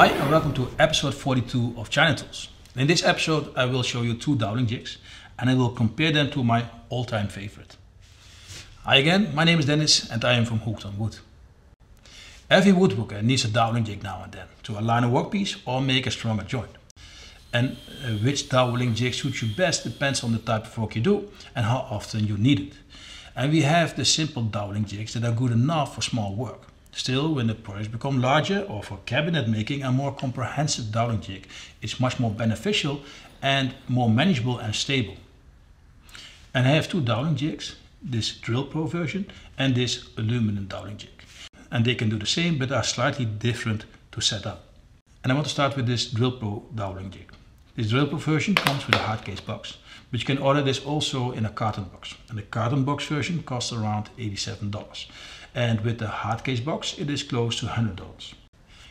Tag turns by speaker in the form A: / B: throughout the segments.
A: Hi and welcome to episode 42 of China Tools. In this episode I will show you two doweling jigs and I will compare them to my all-time favorite. Hi again, my name is Dennis and I am from Hooguit. Every woodworker needs a doweling jig now and then to align a workpiece or make a stronger joint. And which doweling jig suits you best depends on the type of work you do and how often you need it. And we have the simple doweling jigs that are good enough for small work. Still, when the projects become larger or for cabinet making, a more comprehensive doweling jig is much more beneficial and more manageable and stable. And I have two doweling jigs, this Drillpro version and this aluminum doweling jig. And they can do the same but are slightly different to set up. And I want to start with this Drillpro doweling jig. This Drillpro version comes with a hard case box, but you can order this also in a carton box. And the carton box version costs around $87. And with the hard case box it is close to $100.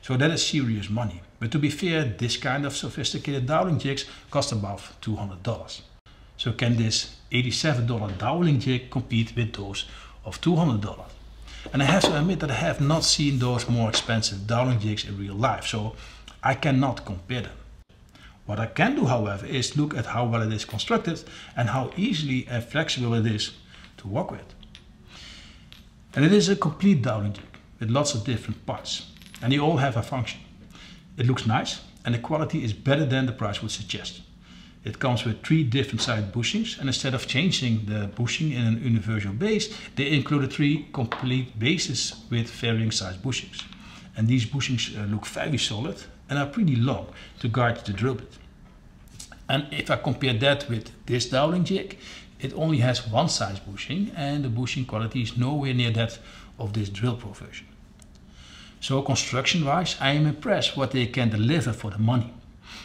A: So that is serious money. But to be fair, this kind of sophisticated doweling jigs cost above $200. So can this $87 doweling jig compete with those of $200? And I have to admit that I have not seen those more expensive doweling jigs in real life, so I cannot compare them. What I can do, however, is look at how well it is constructed and how easily and flexible it is to work with. And it is a complete doweling jig with lots of different parts and they all have a function. It looks nice and the quality is better than the price would suggest. It comes with 3 different side bushings and instead of changing the bushing in an universal base, they included 3 complete bases with varying size bushings. And these bushings look very solid and are pretty long to guard the drill bit. And if I compare that with this doweling jig, it only has 1 size bushing and the bushing quality is nowhere near that of this Drillpro version. So construction wise, I am impressed what they can deliver for the money.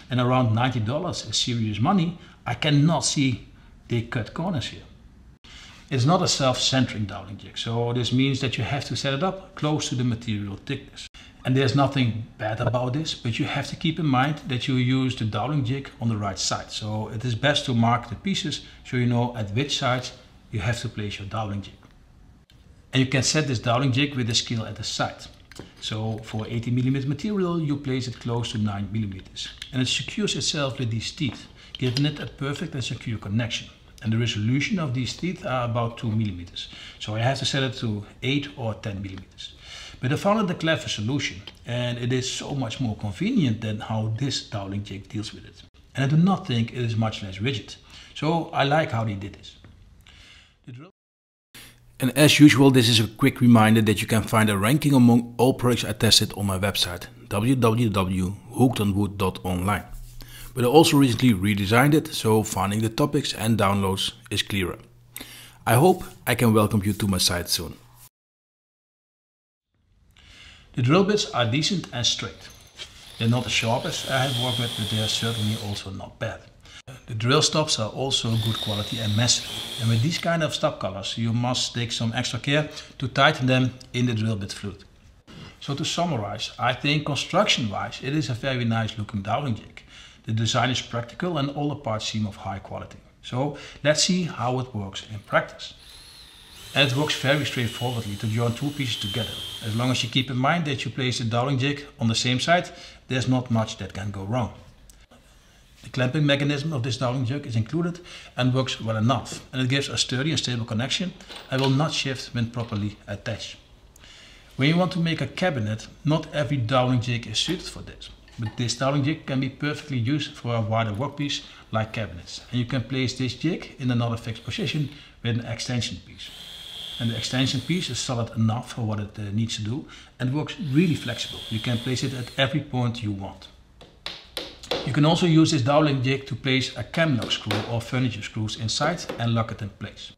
A: And around $90 is serious money. I cannot see they cut corners here. It's not a self-centering doweling jig, so this means that you have to set it up close to the material thickness. And there's nothing bad about this, but you have to keep in mind that you use the doweling jig on the right side. So it is best to mark the pieces so you know at which side you have to place your doweling jig. And you can set this doweling jig with the scale at the side. So for 80mm material you place it close to 9mm. And it secures itself with these teeth, giving it a perfect and secure connection. And the resolution of these teeth are about 2mm. So I have to set it to 8 or 10mm. But I found it a clever solution and it is so much more convenient than how this doweling jig deals with it. And I do not think it is much less rigid. So I like how they did this. And as usual, this is a quick reminder that you can find a ranking among all products I tested on my website www.hooguit.online. But I also recently redesigned it, so finding the topics and downloads is clearer. I hope I can welcome you to my site soon. The drill bits are decent and straight. They're not the sharpest I have worked with, but they are certainly also not bad. The drill stops are also good quality and massive. And with these kind of stop collars you must take some extra care to tighten them in the drill bit fluid. So to summarize, I think construction wise it is a very nice looking doweling jig. The design is practical and all the parts seem of high quality. So let's see how it works in practice. And it works very straightforwardly to join 2 pieces together. As long as you keep in mind that you place the doweling jig on the same side, there's not much that can go wrong. The clamping mechanism of this doweling jig is included and works well enough. And it gives a sturdy and stable connection and will not shift when properly attached. When you want to make a cabinet, not every doweling jig is suited for this. But this doweling jig can be perfectly used for a wider workpiece like cabinets. And you can place this jig in another fixed position with an extension piece. And the extension piece is solid enough for what it needs to do and works really flexible. You can place it at every point you want. You can also use this doweling jig to place a cam lock screw or furniture screws inside and lock it in place.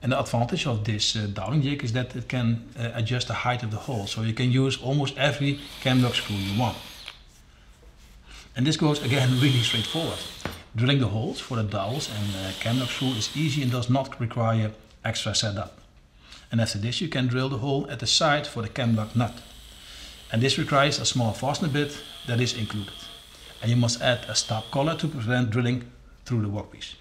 A: And the advantage of this doweling jig is that it can adjust the height of the hole, so you can use almost every cam lock screw you want. And this goes again really straightforward. Drilling the holes for the dowels and cam lock screw is easy and does not require extra setup. And after this you can drill the hole at the side for the cam lock nut. And this requires a small fastener bit that is included. And you must add a stop collar to prevent drilling through the workpiece.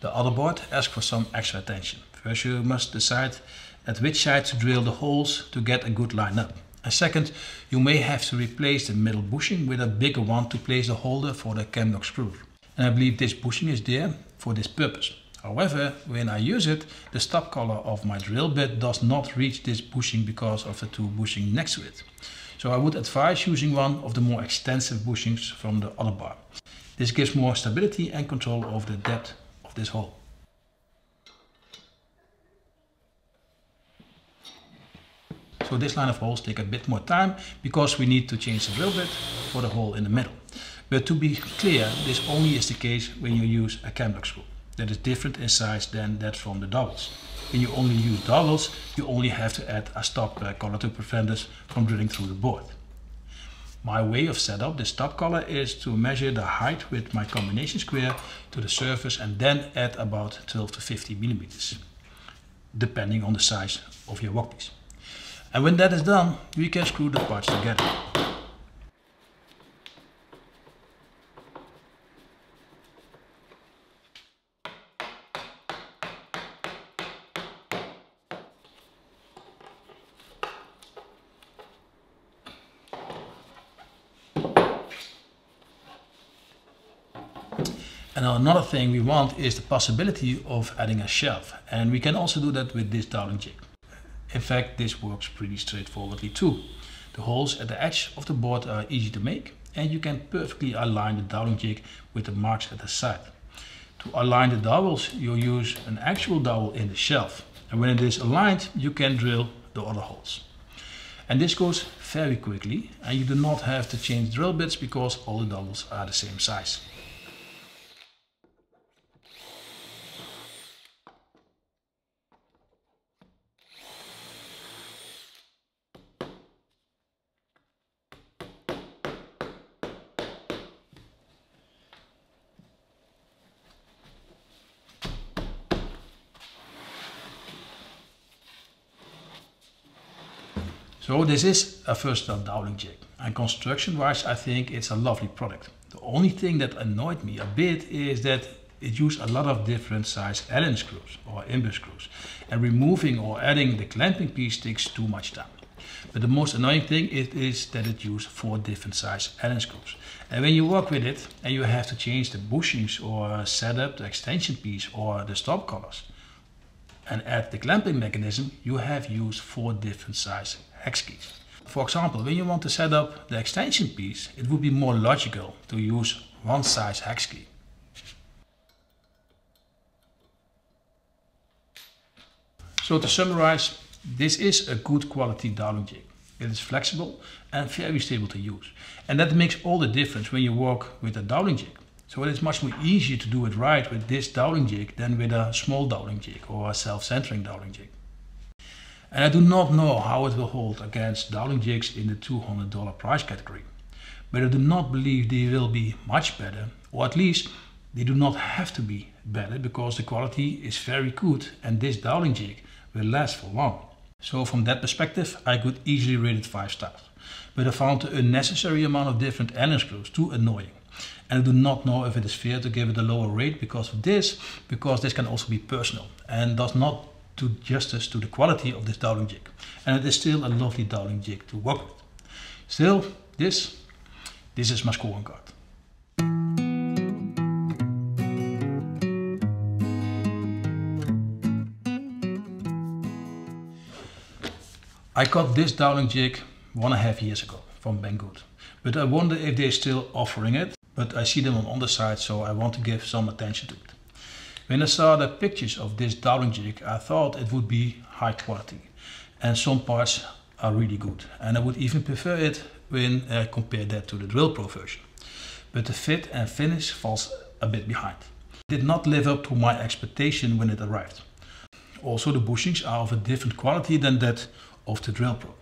A: The other board asks for some extra attention. First you must decide at which side to drill the holes to get a good line up. And second, you may have to replace the middle bushing with a bigger one to place the holder for the camlock screw. And I believe this bushing is there for this purpose. However, when I use it, the stop collar of my drill bit does not reach this bushing because of the two bushings next to it. So I would advise using one of the more extensive bushings from the other bar. This gives more stability and control over the depth of this hole. So this line of holes take a bit more time because we need to change the drill bit for the hole in the middle. But to be clear, this only is the case when you use a camlock screw. That is different in size than that from the dowels. When you only use dowels, you only have to add a stop collar to prevent us from drilling through the board. My way of setup the stop collar is to measure the height with my combination square to the surface and then add about 12 to 15 millimeters, depending on the size of your workpiece. And when that is done, we can screw the parts together. And another thing we want is the possibility of adding a shelf, and we can also do that with this Doweling jig. In fact, this works pretty straightforwardly too. The holes at the edge of the board are easy to make, and you can perfectly align the Doweling jig with the marks at the side. To align the dowels, you use an actual dowel in the shelf, and when it is aligned, you can drill the other holes. And this goes very quickly, and you do not have to change drill bits because all the dowels are the same size. So this is a versatile Doweling jig, and construction wise I think it's a lovely product. The only thing that annoyed me a bit is that it used a lot of different size Allen screws or inbush screws, and removing or adding the clamping piece takes too much time. But the most annoying thing is that it used 4 different size Allen screws. And when you work with it and you have to change the bushings or set up the extension piece or the stop collars and add the clamping mechanism, you have used 4 different size hex keys. For example, when you want to set up the extension piece, it would be more logical to use one size hex key. So to summarize, this is a good quality Doweling jig. It is flexible and very stable to use. And that makes all the difference when you work with a Doweling jig. So it is much more easier to do it right with this Doweling jig than with a small Doweling jig or a self-centering Doweling jig. And I do not know how it will hold against Doweling jigs in the $200 price category. But I do not believe they will be much better, or at least they do not have to be better because the quality is very good and this Doweling jig will last for long. So from that perspective I could easily rate it 5 stars. But I found the unnecessary amount of different Allen screws too annoying. And I do not know if it is fair to give it a lower rate because of this, because this can also be personal and does not do justice to the quality of this Doweling jig. And it is still a lovely Doweling jig to work with. Still, this is my scoring card. I got this Doweling jig 1.5 years ago from Banggood, but I wonder if they're still offering it, but I see them on the side, so I want to give some attention to it. When I saw the pictures of this Doweling jig, I thought it would be high quality, and some parts are really good, and I would even prefer it when I compare that to the Drillpro version. But the fit and finish falls a bit behind. It did not live up to my expectation when it arrived. Also, the bushings are of a different quality than that of the Drillpro,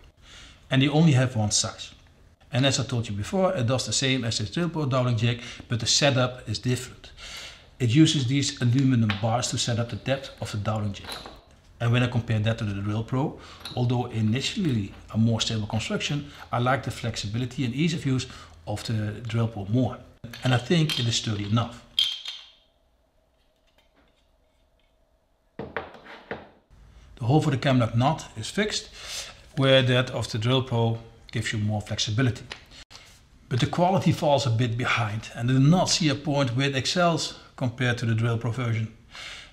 A: and they only have one size. And as I told you before, it does the same as the Drillpro Doweling jig, but the setup is different. It uses these aluminum bars to set up the depth of the Doweling jig. And when I compare that to the Drillpro, although initially a more stable construction, I like the flexibility and ease of use of the Drillpro more. And I think it is sturdy enough. The hole for the camlock nut is fixed. where that of the Drillpro gives you more flexibility. But the quality falls a bit behind, and I do not see a point where it excels compared to the Drillpro version.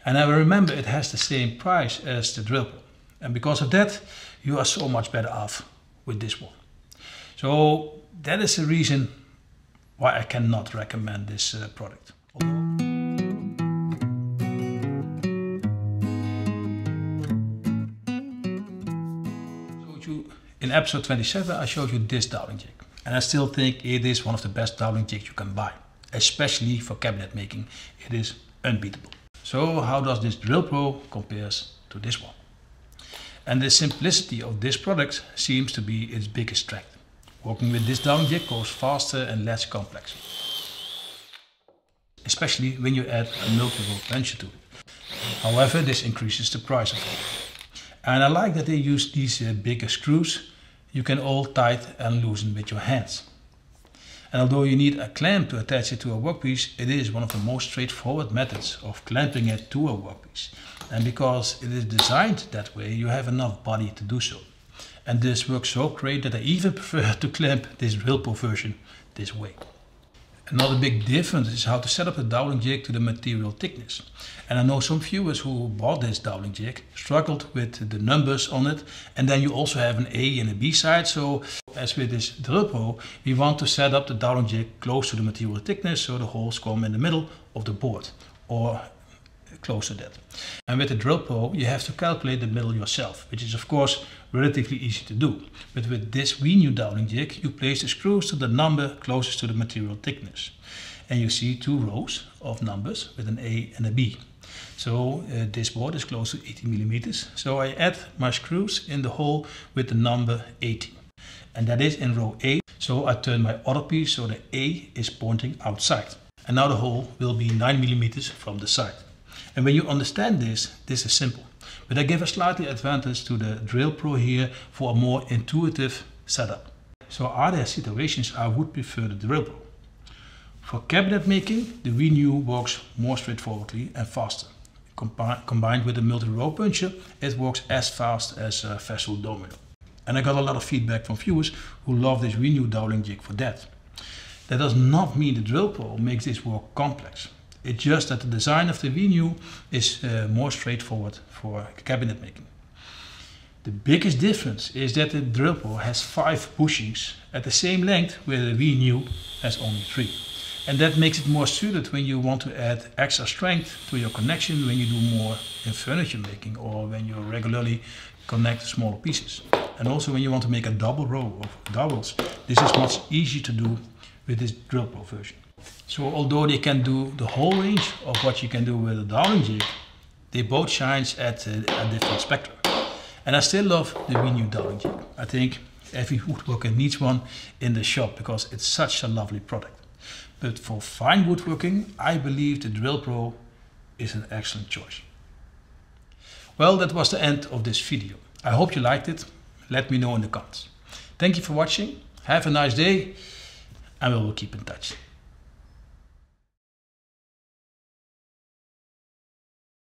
A: And I remember it has the same price as the Drillpro, and because of that you are so much better off with this one. So that is the reason why I cannot recommend this product. In episode 27 I showed you this Doweling jig, and I still think it is one of the best Doweling jigs you can buy, especially for cabinet making. It is unbeatable. So how does this Drillpro compares to this one? And the simplicity of this product seems to be its biggest strength. Working with this Doweling jig goes faster and less complex, especially when you add a multi-roll puncher to it. However, this increases the price of it. And I like that they use these bigger screws you can all tight and loosen with your hands. And although you need a clamp to attach it to a workpiece, it is one of the most straightforward methods of clamping it to a workpiece. And because it is designed that way, you have enough body to do so. And this works so great that I even prefer to clamp this Drillpro version this way. Another big difference is how to set up the Doweling jig to the material thickness. And I know some viewers who bought this Doweling jig struggled with the numbers on it, and then you also have an A and a B side. So as with this Drillpro, we want to set up the Doweling jig close to the material thickness so the holes come in the middle of the board or close to that. And with the Drillpro you have to calculate the middle yourself, which is of course relatively easy to do. But with this Wnew Doweling jig you place the screws to the number closest to the material thickness. And you see two rows of numbers with an A and a B. So this board is close to 80 millimeters. So I add my screws in the hole with the number 80. And that is in row A. So I turn my other piece so the A is pointing outside. And now the hole will be 9 millimeters from the side. And when you understand this, this is simple. But I give a slightly advantage to the Drillpro here for a more intuitive setup. So are there situations I would prefer the Drillpro? For cabinet making, the Wnew works more straightforwardly and faster. Combined with the multi-row puncher, it works as fast as a vessel domino. And I got a lot of feedback from viewers who love this Wnew Doweling jig for that. That does not mean the Drillpro makes this work complex. It's just that the design of the Wnew is more straightforward for cabinet making. The biggest difference is that the Drillpro has 5 bushings at the same length, where the Wnew has only 3. And that makes it more suited when you want to add extra strength to your connection when you do more in furniture making or when you regularly connect smaller pieces. And also when you want to make a double row of dowels, this is much easier to do with this Drillpro version. So although they can do the whole range of what you can do with a Doweling jig, they both shine at a different spectrum. And I still love the Wnew Doweling jig. I think every woodworker needs one in the shop because it's such a lovely product. But for fine woodworking, I believe the Drillpro is an excellent choice. Well, that was the end of this video. I hope you liked it. Let me know in the comments. Thank you for watching. Have a nice day, and we will keep in touch.